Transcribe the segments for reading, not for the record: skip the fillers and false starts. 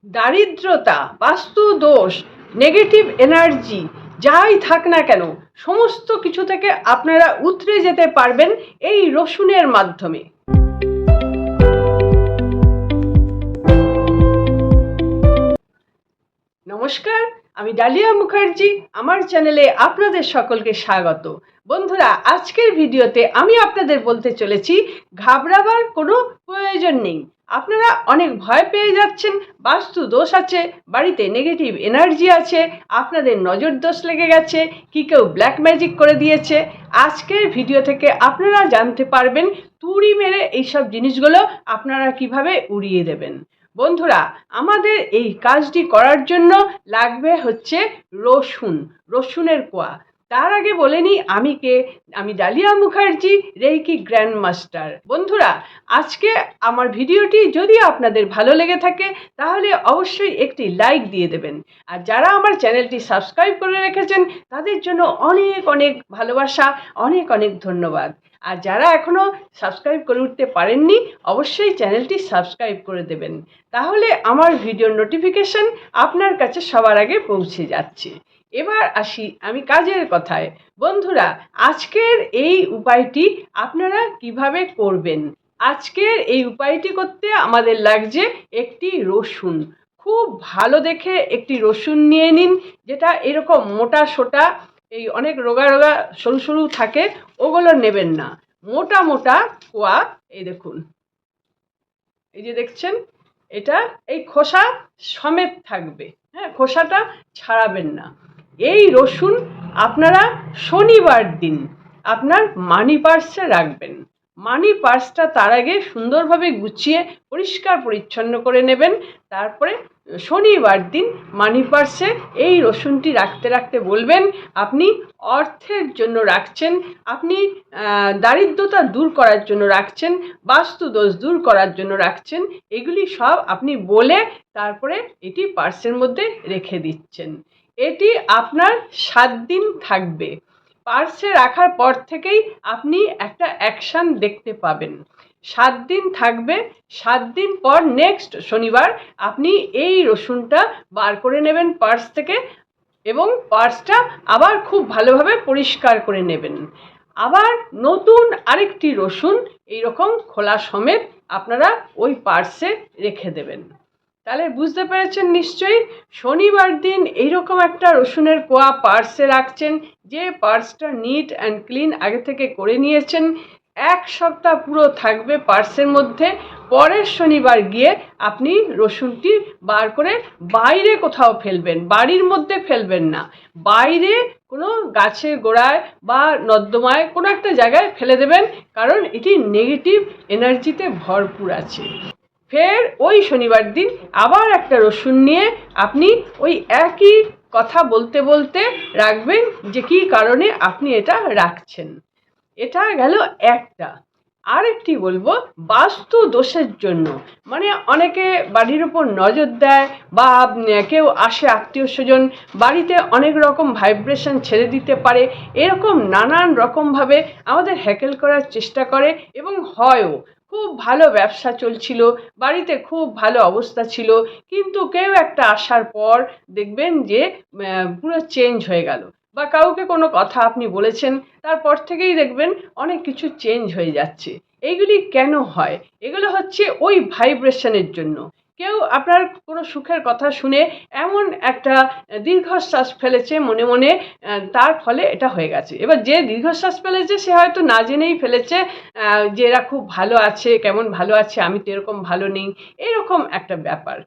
দারিদ্রতা, বাস্তু দোষ, নেগেটিভ এনার্জি যাই থাক না কেন সমস্ত কিছু থেকে আপনারা উতরে যেতে পারবেন এই রসুনের মাধ্যমে। নমস্কার, আমি ডালিয়া মুখার্জি। আমার চ্যানেলে আপনাদের সকলকে স্বাগত। বন্ধুরা, আজকের ভিডিওতে আমি আপনাদের বলতে চলেছি ঘাবড়াবার কোনো প্রয়োজন নেই। আপনারা অনেক ভয় পেয়ে যাচ্ছেন, বাস্তু দোষ আছে, বাড়িতে নেগেটিভ এনার্জি আছে, আপনাদের নজর দোষ লেগে গেছে, কি কেউ ব্ল্যাক ম্যাজিক করে দিয়েছে। আজকের ভিডিও থেকে আপনারা জানতে পারবেন তুড়ি মেরে এইসব জিনিসগুলো আপনারা কিভাবে উড়িয়ে দেবেন। বন্ধুরা, আমাদের এই কাজটি করার জন্য লাগবে হচ্ছে রসুনের কোয়া। তার আগে বলে নিই আমি কে। আমি dahlia Mukherjee, reiki grand master. বন্ধুরা, আজকে আমার ভিডিওটি যদি আপনাদের ভালো লেগে থাকে তাহলে অবশ্যই একটি লাইক দিয়ে দেবেন। আর যারা আমার চ্যানেলটি সাবস্ক্রাইব করে রেখেছেন তাদের জন্য অনেক অনেক ভালোবাসা, অনেক অনেক ধন্যবাদ। আর যারা এখনো সাবস্ক্রাইব করে উঠতে পারেননি অবশ্যই চ্যানেলটি সাবস্ক্রাইব করে দেবেন, তাহলে আমার ভিডিওর নোটিফিকেশন আপনার কাছে সবার আগে পৌঁছে যাচ্ছে। এবার আসি আমি কাজের কথায়। বন্ধুরা, আজকের এই উপায়টি আপনারা কিভাবে করবেন। আজকের এই উপায়টি করতে আমাদের লাগছে একটি রসুন। খুব ভালো দেখে একটি রসুন নিয়ে নিন, যেটা এরকম মোটা সোটা, এই অনেক রোগা রোগা সরু সরু থাকে, ওগুলো নেবেন না। মোটা মোটা কোয়া, এই দেখুন, এই যে দেখছেন, এটা এই খোসা সমেত থাকবে, হ্যাঁ, খোসাটা ছাড়াবেন না। এই রসুন আপনারা শনিবার দিন আপনার মানি পার্সে রাখবেন। মানি পার্সটা তার আগে সুন্দরভাবে গুছিয়ে পরিষ্কার পরিচ্ছন্ন করে নেবেন। তারপরে শনিবার দিন মানি পার্সে এই রসুনটি রাখতে রাখতে বলবেন আপনি অর্থের জন্য রাখছেন, আপনি দারিদ্রতা দূর করার জন্য রাখছেন, বাস্তু দোষ দূর করার জন্য রাখছেন। এগুলি সব আপনি বলে তারপরে এটি পার্সের মধ্যে রেখে দিচ্ছেন। এটি আপনার 7 দিন থাকবে। পার্সে রাখার পর থেকেই আপনি একটা অ্যাকশান দেখতে পাবেন। 7 দিন থাকবে। 7 দিন পর নেক্সট শনিবার আপনি এই রসুনটা বার করে নেবেন পার্স থেকে, এবং পার্সটা আবার খুব ভালোভাবে পরিষ্কার করে নেবেন। আবার নতুন আরেকটি রসুন এইরকম খোলা সমেত আপনারা ওই পার্সে রেখে দেবেন। তাহলে বুঝতে পেরেছেন নিশ্চয়ই। শনিবার দিন এইরকম একটা রসুনের কোয়া পার্সে রাখছেন, যে পার্সটা নিট অ্যান্ড ক্লিন আগে থেকে করে নিয়েছেন। 1 সপ্তাহ পুরো থাকবে পার্সের মধ্যে। পরের শনিবার গিয়ে আপনি রসুনটি বার করে বাইরে কোথাও ফেলবেন, বাড়ির মধ্যে ফেলবেন না। বাইরে কোনো গাছের গোড়ায় বা নর্দমায় কোনো একটা জায়গায় ফেলে দেবেন, কারণ এটি নেগেটিভ এনার্জিতে ভরপুর আছে। ফের ওই শনিবার দিন আবার একটা রসুন নিয়ে আপনি ওই একই কথা বলতে বলতে রাখবেন যে কী কারণে আপনি এটা রাখছেন। এটা গেল একটা। আরেকটি বলবো বাস্তু দোষের জন্য, মানে অনেকে বাড়ির উপর নজর দেয়, বা কেউ আসে আত্মীয় স্বজন, বাড়িতে অনেক রকম ভাইব্রেশন ছেড়ে দিতে পারে, এরকম নানান রকমভাবে আমাদের হ্যাকেল করার চেষ্টা করে, এবং হয়ও। খুব ভালো ব্যবসা চলছিল, বাড়িতে খুব ভালো অবস্থা ছিল, কিন্তু কেউ একটা আসার পর দেখবেন যে পুরো চেঞ্জ হয়ে গেল। বা কাউকে কোনো কথা আপনি বলেছেন, তারপর থেকেই দেখবেন অনেক কিছু চেঞ্জ হয়ে যাচ্ছে। এইগুলি কেন হয়? এগুলো হচ্ছে ওই ভাইব্রেশনের জন্য। কেউ আপনার কোনো সুখের কথা শুনে এমন একটা দীর্ঘশ্বাস ফেলেছে মনে মনে, তার ফলে এটা হয়ে গেছে। এবার যে দীর্ঘশ্বাস ফেলেছে সে হয়তো না জেনেই ফেলেছে যে এরা খুব ভালো আছে, কেমন ভালো আছে, আমি তো এরকম ভালো নেই, এরকম একটা ব্যাপার।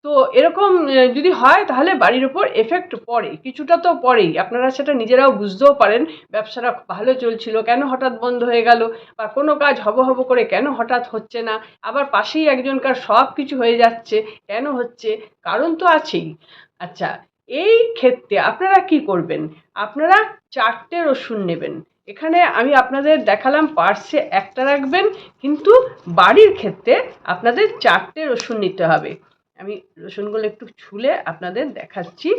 তো এরকম যদি হয় তাহলে বাড়ির উপর এফেক্ট পড়ে, কিছুটা তো পড়েই। আপনারা সেটা নিজেরাও বুঝতেও পারেন, ব্যবসাটা ভালো চলছিল কেন হঠাৎ বন্ধ হয়ে গেল, বা কোনো কাজ হব হব করে কেন হঠাৎ হচ্ছে না, আবার পাশেই একজনকার সব কিছু হয়ে যাচ্ছে, কেন হচ্ছে? কারণ তো আছেই। আচ্ছা, এই ক্ষেত্রে আপনারা কি করবেন? আপনারা 4টে রসুন নেবেন। এখানে আমি আপনাদের দেখালাম পার্সে একটা রাখবেন, কিন্তু বাড়ির ক্ষেত্রে আপনাদের 4টে রসুন নিতে হবে। আমি রসুনগুলো একটু ছুলে আপনাদের দেখাচ্ছি।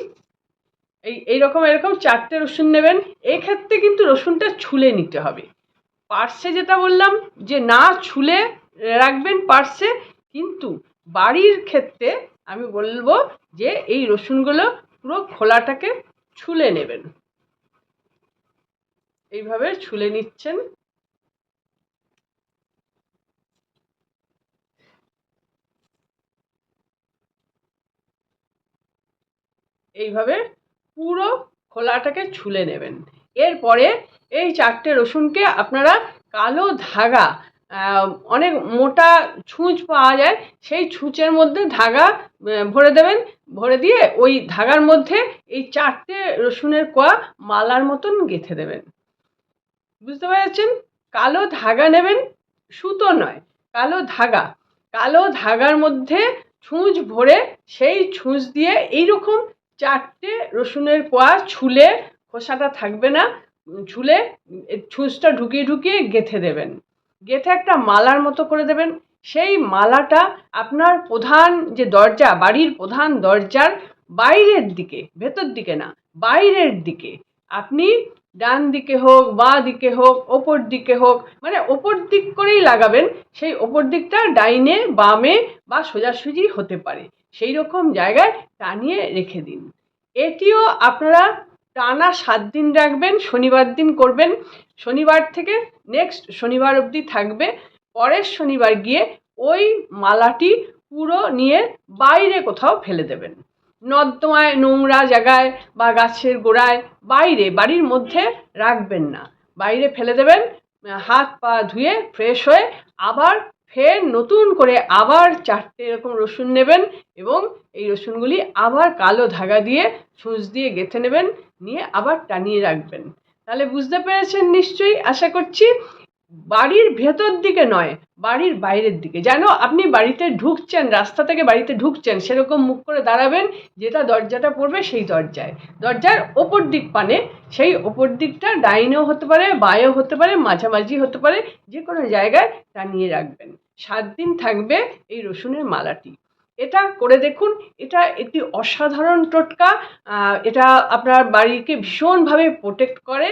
এইরকম এরকম 4টে রসুন নেবেন। এক্ষেত্রে কিন্তু রসুনটা ছুলে নিতে হবে। পার্সে যেটা বললাম যে না ছুলে রাখবেন পার্সে, কিন্তু বাড়ির ক্ষেত্রে আমি বলবো যে এই রসুনগুলো পুরো খোলাটাকে ছুলে নেবেন। এইভাবে ছুলে নিচ্ছেন। এইভাবে পুরো খোলাটাকে ছুলে নেবেন। এরপরে এই 4টে রসুনকে আপনারা কালো ধাগা, অনেক মোটা ছুঁচ পাওয়া যায়, সেই ছুঁচের মধ্যে ধাগা ভরে দেবেন। ভরে দিয়ে ওই ধাগার মধ্যে এই 4টে রসুনের কোয়া মালার মতন গেঁথে দেবেন। বুঝতে পেরেছেন? কালো ধাগা নেবেন, সুতো নয়, কালো ধাগা। কালো ধাগার মধ্যে ছুঁচ ভরে সেই ছুঁচ দিয়ে এইরকম 4টে রসুনের কোয়া ছুলে, খোসাটা থাকবে না, ছুলে ছুঁচটা ঢুকিয়ে ঢুকিয়ে গেঁথে দেবেন। গেঁথে একটা মালার মতো করে দেবেন। সেই মালাটা আপনার প্রধান যে দরজা, বাড়ির প্রধান দরজার বাইরের দিকে, ভেতর দিকে না, বাইরের দিকে, আপনি ডান দিকে হোক, বাঁ দিকে হোক, ওপর দিকে হোক, মানে ওপর দিক করেই লাগাবেন। সেই ওপর দিকটা ডাইনে বামে বা সোজাসুজি হতে পারে, সেই রকম জায়গায় টানিয়ে রেখে দিন। এটিও আপনারা টানা 7 দিন রাখবেন। শনিবার দিন করবেন। শনিবার থেকে নেক্সট শনিবার অবধি থাকবে। পরের শনিবার গিয়ে ওই মালাটি পুরো নিয়ে বাইরে কোথাও ফেলে দেবেন। নর্দমায়, নোংরা জায়গায় বা গাছের গোড়ায়, বাইরে, বাড়ির মধ্যে রাখবেন না, বাইরে ফেলে দেবেন। হাত পা ধুয়ে ফ্রেশ হয়ে আবার ফের নতুন করে আবার 4টে এরকম রসুন নেবেন এবং এই রসুনগুলি আবার কালো ধাগা দিয়ে ছুঁচ দিয়ে গেঁথে নেবেন, নিয়ে আবার টানিয়ে রাখবেন। তাহলে বুঝতে পেরেছেন নিশ্চয়ই, আশা করছি। বাড়ির ভেতর দিকে নয়, বাড়ির বাইরের দিকে, যেন আপনি বাড়িতে ঢুকছেন, রাস্তা থেকে বাড়িতে ঢুকছেন সেরকম মুখ করে দাঁড়াবেন, যেটা দরজাটা পড়বে সেই দরজায়, দরজার ওপর দিক পানে, সেই ওপর দিকটা ডাইনেও হতে পারে, বাঁয়েও হতে পারে, মাঝামাঝি হতে পারে, যে কোনো জায়গায় টানিয়ে রাখবেন। 7 দিন থাকবে এই রসুনের মালাটি। এটা করে দেখুন। এটা একটি অসাধারণ টোটকা। এটা আপনার বাড়িকে ভীষণভাবে প্রোটেক্ট করে।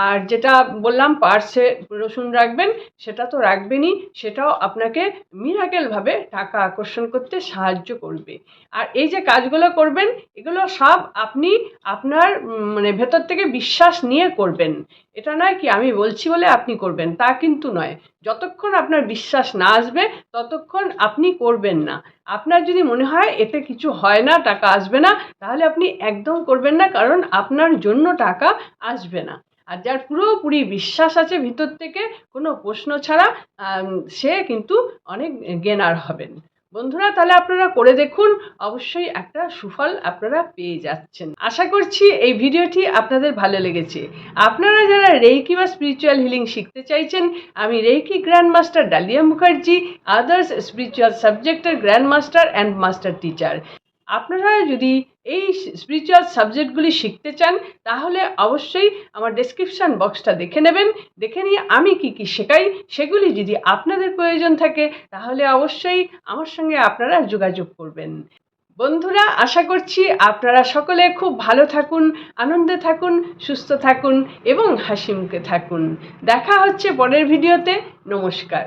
আর যেটা বললাম পার্সে রসুন রাখবেন, সেটা তো রাখবেনই, সেটাও আপনাকে মিরাকেলভাবে টাকা আকর্ষণ করতে সাহায্য করবে। আর এই যে কাজগুলো করবেন, এগুলো সব আপনি আপনার মানে ভেতর থেকে বিশ্বাস নিয়ে করবেন। এটা নয় কি আমি বলছি বলে আপনি করবেন, তা কিন্তু নয়। যতক্ষণ আপনার বিশ্বাস না আসবে ততক্ষণ আপনি করবেন না। আপনার যদি মনে হয় এতে কিছু হয় না, টাকা আসবে না, তাহলে আপনি একদম করবেন না, কারণ আপনার জন্য টাকা আসবে না। আর যার পুরোপুরি বিশ্বাস আছে ভিতর থেকে, কোনো প্রশ্ন ছাড়া, সে কিন্তু অনেক গেনার হবেন। বন্ধুরা, তাহলে আপনারা করে দেখুন, অবশ্যই একটা সুফল আপনারা পেয়ে যাচ্ছেন। আশা করছি এই ভিডিওটি আপনাদের ভালো লেগেছে। আপনারা যারা রেইকি বা স্পিরিচুয়াল হিলিং শিখতে চাইছেন, আমি reiki grand master Dalia Mukherjee, others spiritual সাবজেক্টের grand master and master teacher. আপনারা যদি এই স্পিরিচুয়াল সাবজেক্টগুলি শিখতে চান, তাহলে অবশ্যই আমার ডেসক্রিপশান বক্সটা দেখে নেবেন। দেখে নিয়ে আমি কি কি শেখাই, সেগুলি যদি আপনাদের প্রয়োজন থাকে, তাহলে অবশ্যই আমার সঙ্গে আপনারা যোগাযোগ করবেন। বন্ধুরা, আশা করছি আপনারা সকলে খুব ভালো থাকুন, আনন্দে থাকুন, সুস্থ থাকুন এবং হাসি মুখে থাকুন। দেখা হচ্ছে পরের ভিডিওতে। নমস্কার।